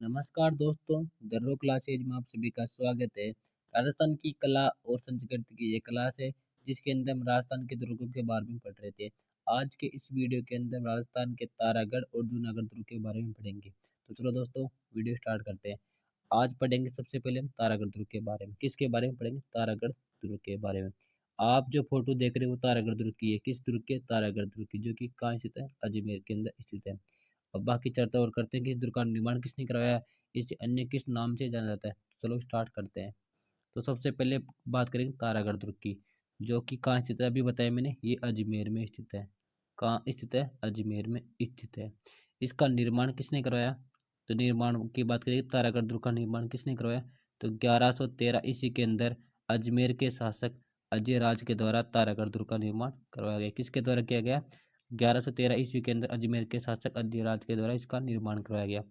नमस्कार दोस्तों, दर्रो क्लासेज में आप सभी का स्वागत है। राजस्थान की कला और संस्कृति की ये क्लास है, जिसके अंदर हम राजस्थान के दुर्गों के बारे में पढ़ रहे थे। आज के इस वीडियो के अंदर हम राजस्थान के तारागढ़ और जूनागढ़ दुर्ग के बारे में पढ़ेंगे। तो चलो दोस्तों, वीडियो स्टार्ट करते हैं। आज पढ़ेंगे सबसे पहले हम तारागढ़ दुर्ग के बारे में। किसके बारे में पढ़ेंगे? तारागढ़ दुर्ग के बारे में। आप जो फोटो देख रहे हो वो तारागढ़ दुर्ग की है। किस दुर्ग के? तारागढ़ दुर्ग की, जो कि कहाँ स्थित है? अजमेर के अंदर स्थित है। अब बाकी चर्चा और करते हैं कि इस दुर्ग का निर्माण किसने करवाया, इसे अन्य किस नाम से जाना जाता है। चलो स्टार्ट करते हैं। तो सबसे पहले बात करेंगे तारागढ़ दुर्ग की, जो कि कहाँ स्थित है? अभी बताया मैंने, ये अजमेर में स्थित है। कहाँ स्थित है? अजमेर में स्थित है। इसका निर्माण किसने करवाया? तो निर्माण की बात करें, तारागढ़ दुर्ग का निर्माण किसने करवाया? तो 1113 ईस्वी के अंदर अजमेर के शासक अजय राज के द्वारा तारागढ़ दुर्ग का निर्माण करवाया गया। किसके द्वारा किया गया? 1113 ईस्वी के अंदर अजमेर के शासक अजय राज के द्वारा इसका निर्माण करवाया गया।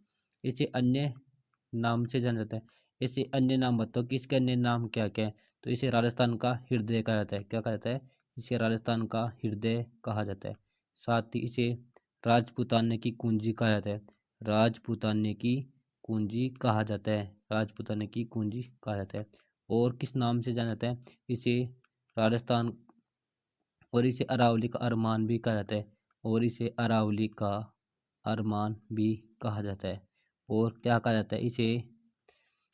इसे अन्य नाम से जाना जाता है। इसे अन्य नाम बताओ कि इसके अन्य नाम क्या क्या है? तो इसे राजस्थान का हृदय कहा जाता है। क्या कहा जाता है? इसे राजस्थान का हृदय कहा जाता है। साथ ही इसे राजपूताने की कुंजी कहा जाता है। राजपूताने की कुंजी कहा जाता है। राजपूताने की कुंजी कहा जाता है। और किस नाम से जाना जाता है? इसे राजस्थान, और इसे अरावली का अरमान भी कहा जाता है। और इसे अरावली का अरमान भी कहा जाता है। और क्या कहा जाता है इसे?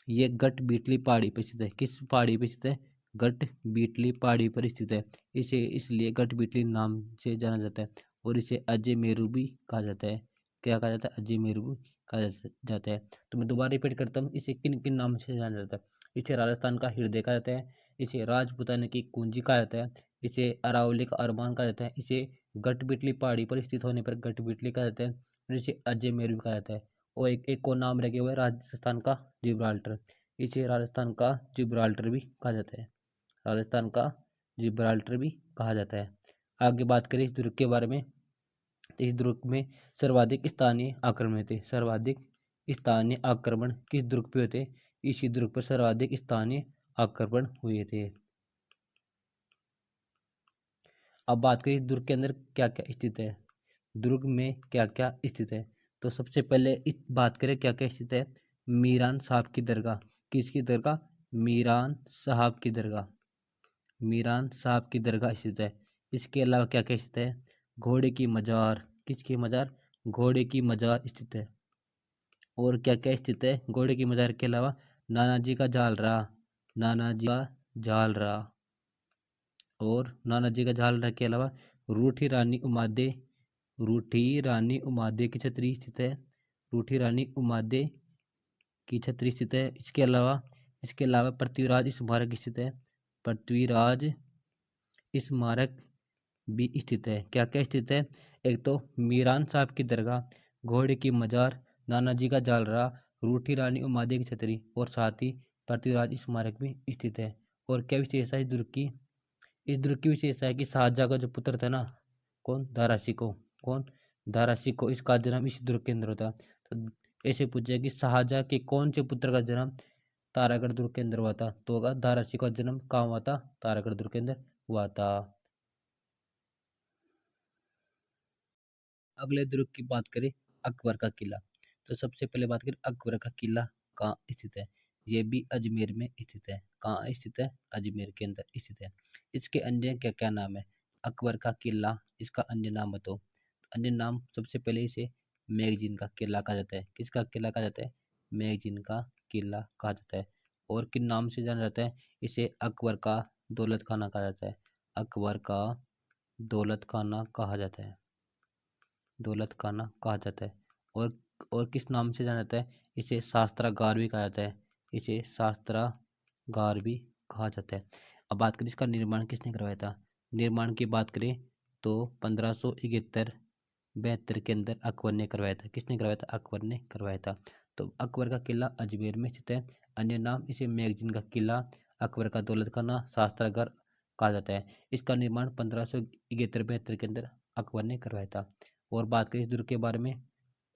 ये गट बीटली पहाड़ी पर स्थित है। किस पहाड़ी पर स्थित है? गट बीटली पहाड़ी पर स्थित है। इसे इसलिए गट बीटली नाम से जाना जाता है। और इसे अजय मेरू भी कहा जाता है। क्या कहा जाता है? अजय मेरू भी कहा जाता है। तो मैं दोबारा रिपीट करता हूँ, इसे किन किन नाम से जाना जाता है? इसे राजस्थान का हृदय कहा जाता है। इसे राजपूताना की कुंजी कहा जाता है। इसे अरावली का अरमान कहा जाता है। इसे गट बिटली पहाड़ी पर स्थित होने पर गट बिटली कहा जाता है। और इसे अजय मेरू भी कहा जाता है। और एक और नाम रह गया हुआ है राजस्थान का जिब्राल्टर। इसे राजस्थान का जिब्राल्टर भी कहा जाता है। राजस्थान का जिब्राल्टर भी कहा जाता है। आगे बात करें इस दुर्ग के बारे में, तो इस दुर्ग में सर्वाधिक स्थानीय आक्रमण थे। सर्वाधिक स्थानीय आक्रमण किस दुर्ग पे होते? इसी दुर्ग पर सर्वाधिक स्थानीय आक्रमण हुए थे। अब बात करें इस दुर्ग के अंदर क्या क्या स्थित है। दुर्ग में क्या क्या स्थित है? तो सबसे पहले इस बात करें क्या क्या स्थित है। मीरान साहब की दरगाह। किसकी दरगाह? मीरान साहब की दरगाह। मीरान साहब की दरगाह स्थित है। इसके अलावा क्या क्या स्थित है? घोड़े की मजार। किसकी मजार? घोड़े की मजार स्थित है। और क्या क्या स्थित है घोड़े की मजार के अलावा? नानाजी का झालरा। नानाजी का झालरा। और नानाजी का झालरा के अलावा रूठी रानी उमादे। रूठी रानी उमादे की छतरी स्थित है। रूठी रानी उमादे की छतरी स्थित है। इसके अलावा पृथ्वीराज स्मारक स्थित है। पृथ्वीराज स्मारक भी स्थित है। क्या क्या स्थित है? एक तो मीरान साहब की दरगाह, घोड़े की मजार, नानाजी का जालरा, रूठी रानी उमादे की छतरी, और साथ ही पृथ्वीराज स्मारक भी स्थित है। और क्या विशेषता है इस दुर्ग की? इस दुर्ग की विशेषता है कि शाहजहाँ का जो पुत्र था ना, कौन? दारा शिकोह। कौन? दारा शिकोह। इसका जन्म इस दुर्ग के अंदर होता। तो ऐसे पूछे कि शाहजहाँ के कौन से पुत्र का जन्म तारागढ़ दुर्ग के अंदर हुआ था? तो होगा दारा शिकोह का जन्म कहाँ हुआ था? तारागढ़ दुर्ग के अंदर हुआ था। अगले दुर्ग की बात करें, अकबर का किला। तो सबसे पहले बात करें अकबर का किला कहाँ स्थित है। ये भी अजमेर में स्थित है। कहाँ स्थित है? अजमेर के अंदर स्थित है। इसके अन्य क्या क्या नाम है? अकबर का किला, इसका अन्य नाम बताओ। अन्य नाम सबसे पहले इसे मैगजीन का किला कहा जाता है। किसका किला कहा जाता है? मैगजीन का किला कहा जाता है। और किन नाम से जाना जाता है? इसे अकबर का दौलत खाना कहा जाता है। अकबर का दौलत खाना कहा जाता है। दौलत खाना कहा जाता है। और और किस नाम से जाना जाता है? इसे शास्त्रागार भी कहा जाता है। इसे शास्त्रागार भी कहा जाता है। अब बात करें इसका निर्माण किसने करवाया था। निर्माण की बात करें तो 1571-72 के अंदर अकबर ने करवाया था। किसने करवाया था? अकबर ने करवाया था। तो अकबर का किला अजमेर में स्थित है। अन्य नाम इसे मैगजीन का किला, अकबर का दौलत खाना, शास्त्रागार कहा जाता है। इसका निर्माण 1571-72 के अंदर अकबर ने करवाया था। और बात करें इस दुर्ग के बारे में,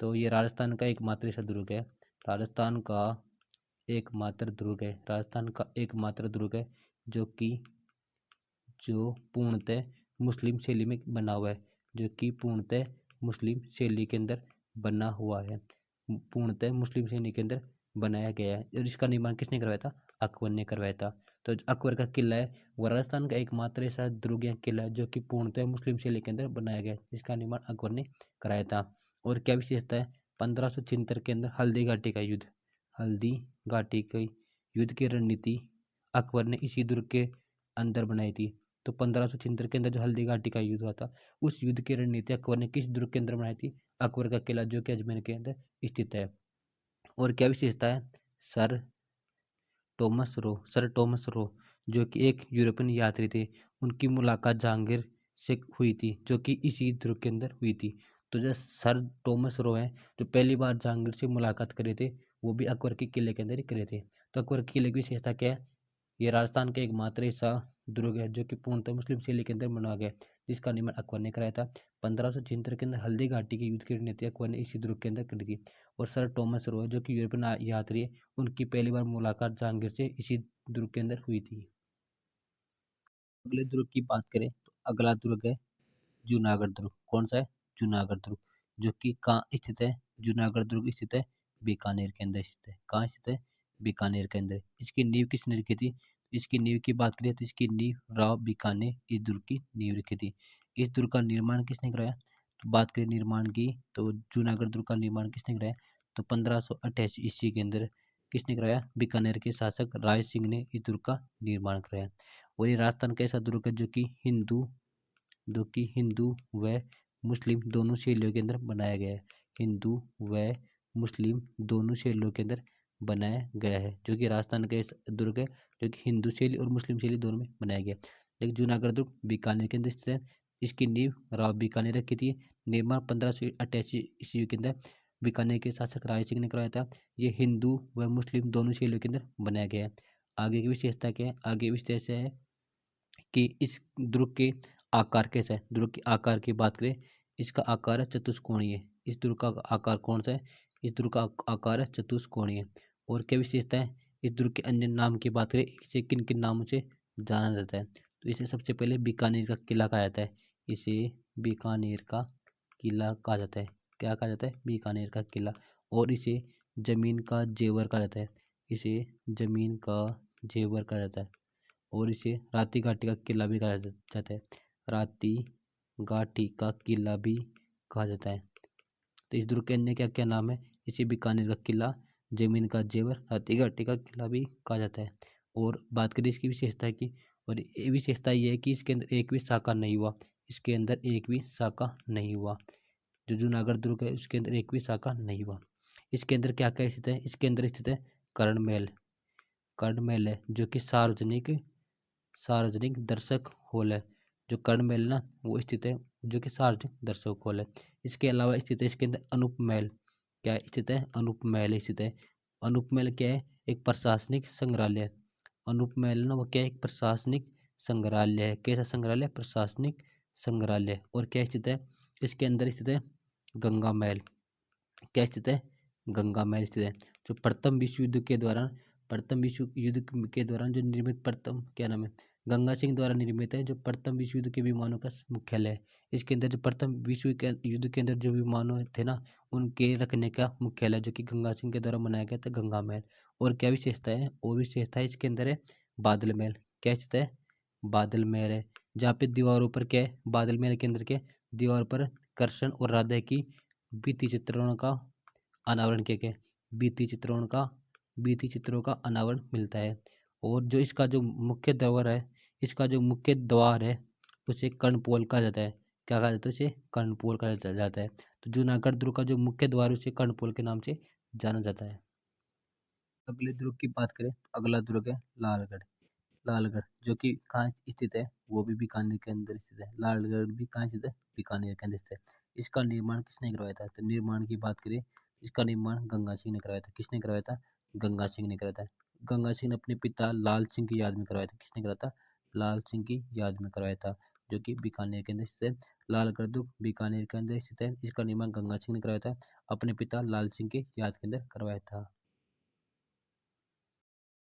तो ये राजस्थान का एकमात्र ऐसा दुर्ग है। राजस्थान का एकमात्र दुर्ग है। राजस्थान का एकमात्र दुर्ग है जो कि जो पूर्णतः मुस्लिम शैली में बना हुआ है। जो कि पूर्णतः मुस्लिम शैली के अंदर बना हुआ है। पूर्णतः मुस्लिम सैनिक के अंदर बनाया गया है। और इसका निर्माण किसने करवाया था? अकबर ने करवाया था। तो अकबर का किला है वो राजस्थान का एकमात्र ऐसा दुर्ग या किला है जो कि पूर्णतः मुस्लिम शैली के अंदर बनाया गया है, जिसका निर्माण अकबर ने कराया था। और क्या विशेषता है? 1576 के अंदर हल्दी घाटी का युद्ध, हल्दी घाटी की युद्ध की रणनीति अकबर ने इसी दुर्ग के अंदर बनाई थी। तो 1576 के अंदर जो हल्दी घाटी का युद्ध हुआ था, उस युद्ध की रणनीति अकबर ने किस दुर्ग के अंदर बनाई थी? अकबर का किला जो कि अजमेर के अंदर स्थित है। और क्या विशेषता है? सर सर टॉमस रो जो कि एक यूरोपियन यात्री थे, उनकी मुलाकात जहांगीर से हुई थी, जो कि इसी दुर्ग के अंदर हुई थी। तो जो सर टॉमस रो हैं, जो पहली बार जहांगीर से मुलाकात करे थे, वो भी अकबर के किले के अंदर ही करे थे। तो अकबर के किले की विशेषता क्या है? ये राजस्थान का एकमात्र ऐसा दुर्ग है जो कि पूर्णतः मुस्लिम शैली के अंदर बनाया गया है, जिसका निर्माण अकबर ने कराया था। 1576 के अंदर हल्दी घाटी के युद्ध की रणनीति अकबर ने इसी दुर्ग के अंदर करी थी। और सर टॉमस रो जो कि यूरोपियन यात्री है, उनकी पहली बार मुलाकात जहांगीर से इसी दुर्ग के अंदर हुई थी। अगले दुर्ग की बात करें तो अगला दुर्ग है जूनागढ़ दुर्ग। कौन सा है? जूनागढ़ दुर्ग, जो कि कहाँ स्थित है? जूनागढ़ दुर्ग स्थित है बीकानेर के अंदर स्थित है। कहाँ स्थित है? बीकानेर के अंदर। इसकी नींव किसने रखी थी? इसकी नींव की बात करें तो इसकी नींव राव बीकाने इस दुर्ग की नींव रखी थी। इस दुर्ग का निर्माण किसने कराया? तो बात करें निर्माण की तो जूनागढ़ दुर्ग का निर्माण किसने कराया? तो 1588 ईस्वी के अंदर किसने कराया? बीकानेर के शासक राय सिंह ने इस दुर्ग का निर्माण कराया। और ये राजस्थान का ऐसा दुर्ग है जो कि हिंदू व मुस्लिम दोनों शैलियों के अंदर बनाया गया है। हिंदू व मुस्लिम दोनों शैलियों के अंदर बनाया गया है, जो कि राजस्थान का ऐसा दुर्ग है जो कि हिंदू शैली और मुस्लिम शैली दोनों में बनाया गया है। लेकिन जूनागढ़ दुर्ग बीकानेर के अंदर स्थित है। इसकी नींव राव बीकानेर रखी थी। निर्माण 1588 ईस्वी के अंदर बीकानेर के शासक राय सिंह ने करवाया था। ये हिंदू व मुस्लिम दोनों शैलियों के अंदर बनाया गया है। आगे की विशेषता क्या है? आगे विशेषता है कि इस दुर्ग के आकार कैसा है? दुर्ग के आकार की बात करें, इसका आकार है चतुष्कोणीय। इस दुर्ग का आकार कौन सा है? इस दुर्ग का आकार है चतुष्कोणीय। और क्या विशेषता है? इस दुर्ग के अन्य नाम की बात करें, इसे किन किन नामों से जाना जाता है? तो इसे सबसे पहले बीकानेर का किला कहा जाता है। इसे बीकानेर का किला कहा जाता है। क्या कहा जाता है? बीकानेर का किला। और इसे जमीन का जेवर कहा जाता है। इसे जमीन का जेवर कहा जाता है। और इसे राती घाटी का किला भी कहा जाता है। राती घाटी का किला भी कहा जाता है। तो इस दुर्ग के अन्य क्या क्या नाम है? इसे बीकानेर का किला, जमीन का जेवर, राती घाटी का किला भी कहा जाता है। और बात करें इसकी विशेषता की, और ये विशेषता ये है कि इसके अंदर एक भी शाखा नहीं हुआ। इसके अंदर एक भी शाखा नहीं हुआ। जो जूनागढ़ दुर्ग है उसके अंदर एक भी शाखा नहीं हुआ। इसके अंदर क्या क्या स्थित है? इसके अंदर स्थित है कर्ण महल। कर्ण महल है जो कि सार्वजनिक दर्शक हॉल है। जो कर्ण महल ना वो स्थित है, जो कि सार्वजनिक दर्शक हॉल है। इसके अलावा स्थित है इसके अंदर अनूप महल। क्या स्थित है? अनूप महल स्थित है। अनूप महल क्या है? एक प्रशासनिक संग्रहालय। अनूप महल ना वो क्या है? एक प्रशासनिक संग्रहालय है। कैसा संग्रहालय? प्रशासनिक संग्रहालय। और क्या स्थित है? इसके अंदर स्थित है गंगा महल। क्या स्थित है? गंगा महल स्थित है। जो प्रथम विश्व युद्ध के दौरान जो निर्मित प्रथम क्या नाम है? गंगा सिंह द्वारा निर्मित है, जो प्रथम विश्व युद्ध के विमानों का मुख्यालय है। इसके अंदर जो प्रथम विश्व के युद्ध के अंदर जो विमानों थे ना, उनके रखने का मुख्यालय जो कि गंगा सिंह के द्वारा बनाया गया था, गंगा महल। और क्या विशेषता है? और विशेषता है इसके अंदर है बादल महल। क्या स्थित है? बादल महल है, जहाँ पे दीवारों पर क्या है? बादल महल के अंदर के दीवार पर कृष्ण और राधा की भित्ति चित्रणों का अनावरण किया गया है। भित्ति चित्रों का अनावरण मिलता है। और जो इसका जो मुख्य द्वार है उसे कर्णपोल कहा जाता है। क्या कहा जाता है? उसे कर्णपोल कहा जाता है। तो जूनागढ़ दुर्ग का जो मुख्य द्वार है उसे कर्णपोल के नाम से जाना जाता है। अगले दुर्ग की बात करें तो अगला दुर्ग है लालगढ़। लालगढ़ जो कि कहाँ स्थित है? वो भी बीकानेर के अंदर स्थित है। लालगढ़ भी कहाँ स्थित है? बीकानेर के अंदर स्थित है। इसका निर्माण किसने करवाया था? तो निर्माण की बात करें, इसका निर्माण गंगा सिंह ने करवाया था। किसने करवाया था? गंगा सिंह ने करवाया था। गंगा सिंह ने अपने पिता लाल सिंह की याद में करवाया था। किसने कराया था? लाल सिंह की याद में करवाया था, जो कि बीकानेर के अंदर स्थित है। लालगढ़ दुर्ग बीकानेर के अंदर स्थित है। इसका निर्माण गंगा सिंह ने करवाया था, अपने पिता लाल सिंह की याद के अंदर करवाया था।